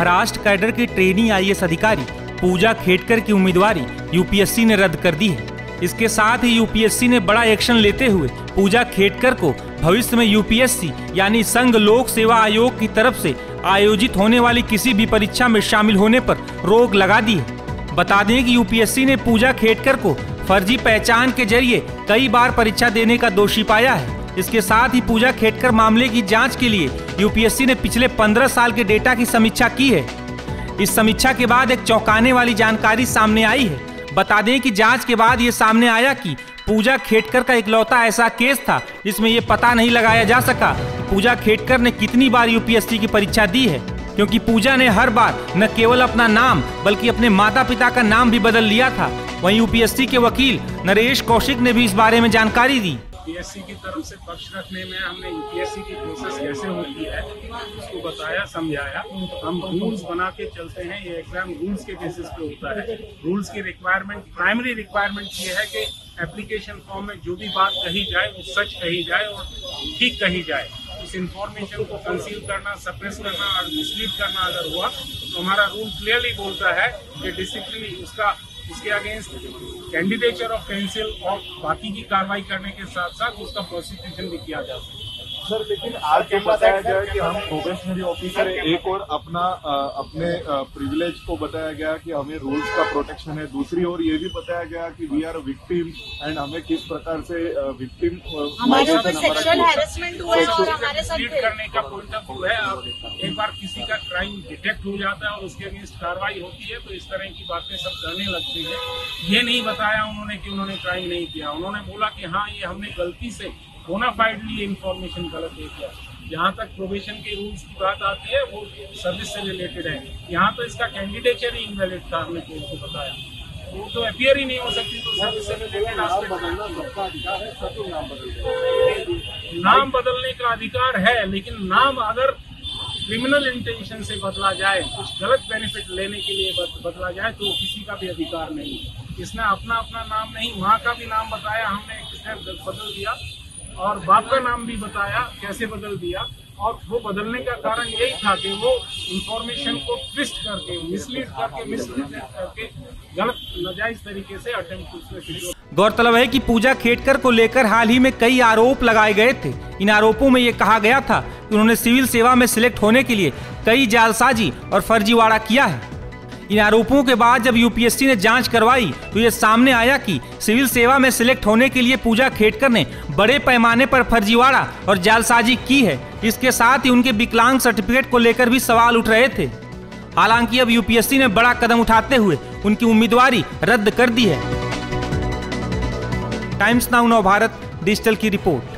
Maharashtra cadre की trainee IAS अधिकारी पूजा खेडकर की उम्मीदवारी यूपीएससी ने रद्द कर दी है। इसके साथ ही यूपीएससी ने बड़ा एक्शन लेते हुए पूजा खेडकर को भविष्य में यूपीएससी यानी संघ लोक सेवा आयोग की तरफ से आयोजित होने वाली किसी भी परीक्षा में शामिल होने पर रोक लगा दी है। बता दें कि यूपीएससी ने पूजा खेडकर को फर्जी पहचान के जरिए कई बार परीक्षा देने का दोषी पाया है। इसके साथ ही पूजा खेडकर मामले की जांच के लिए यूपीएससी ने पिछले 15 साल के डेटा की समीक्षा की है। इस समीक्षा के बाद एक चौंकाने वाली जानकारी सामने आई है। बता दें कि जांच के बाद ये सामने आया कि पूजा खेडकर का इकलौता ऐसा केस था जिसमें ये पता नहीं लगाया जा सका कि पूजा खेडकर ने कितनी बार यूपीएससी की परीक्षा दी है, क्योंकि पूजा ने हर बार न केवल अपना नाम बल्कि अपने माता पिता का नाम भी बदल लिया था। वहीं यूपीएससी के वकील नरेश कौशिक ने भी इस बारे में जानकारी दी। यूपीएससी की तरफ से पक्ष रखने में हमने यूपीएससी की प्रोसेस कैसे होती है उसको बताया, समझाया। हम रूल्स बना के चलते हैं, ये एग्जाम रूल्स के बेसिस पे होता है। रूल्स की रिक्वायरमेंट, प्राइमरी रिक्वायरमेंट ये है कि एप्लीकेशन फॉर्म में जो भी बात कही जाए वो सच कही जाए और ठीक कही जाए। उस इंफॉर्मेशन को कंसील करना, सप्रेस करना और मिसलीड करना अगर हुआ तो हमारा रूल क्लियरली बोलता है कि डिसिप्लिन इसके अगेंस्ट कैंडिडेचर ऑफ कैंसिल और बाकी की कार्रवाई करने के साथ साथ उसका प्रोसिक्यूशन भी किया जा सकता है। सर, लेकिन आज तो बताया गया कि हम प्रोबेशनरी ऑफिसर एक और अपने प्रिविलेज को बताया गया कि हमें रूल्स का प्रोटेक्शन है, दूसरी ओर ये भी बताया गया कि वी आर विक्टिम एंड हमें किस प्रकार से विक्टिम हमारे ऊपर सेक्सुअल हैरेसमेंट हुआ है और हमारे साथ करने का पॉइंट ऑफ व्यू है। और एक बार किसी का क्राइम डिटेक्ट हो जाता है और उसके अगेंस्ट कार्रवाई होती है तो इस तरह की बातें सब करने लगती है। ये नहीं बताया उन्होंने कि उन्होंने क्राइम नहीं किया। उन्होंने बोला कि हाँ, ये हमने गलती से बोनाफाइडली इंफॉर्मेशन गलत दे दिया। जहाँ तक प्रोबेशन के रूल्स की बात आती है वो सर्विस से रिलेटेड है। यहाँ तो इसका कैंडिडेचर ही इनवैलिड था, हमने कोर्ट को बताया। वो तो अपीयर ही नहीं हो सकती, तो सर्विस से रिलेटेड नाम बदलने का अधिकार है, लेकिन नाम अगर क्रिमिनल इंटेंशन से बदला जाए, कुछ गलत बेनिफिट लेने के लिए बदला जाए तो किसी का भी अधिकार नहीं। इसने अपना नाम नहीं, माँ का भी नाम बताया हमने, किसने बदल दिया, और बाप का नाम भी बताया कैसे बदल दिया। और वो बदलने का कारण यही था कि वो इंफॉर्मेशन को ट्विस्ट करके, मिसलीड करके गलत नाजायज तरीके से अटेम्प्ट। गौरतलब है कि पूजा खेडकर को लेकर हाल ही में कई आरोप लगाए गए थे। इन आरोपों में ये कहा गया था कि उन्होंने सिविल सेवा में सिलेक्ट होने के लिए कई जालसाजी और फर्जीवाड़ा किया है। इन आरोपों के बाद जब यूपीएससी ने जांच करवाई तो ये सामने आया कि सिविल सेवा में सिलेक्ट होने के लिए पूजा खेडकर ने बड़े पैमाने पर फर्जीवाड़ा और जालसाजी की है। इसके साथ ही उनके विकलांग सर्टिफिकेट को लेकर भी सवाल उठ रहे थे। हालांकि अब यूपीएससी ने बड़ा कदम उठाते हुए उनकी उम्मीदवारी रद्द कर दी है। टाइम्स नाउ नव भारत डिजिटल की रिपोर्ट।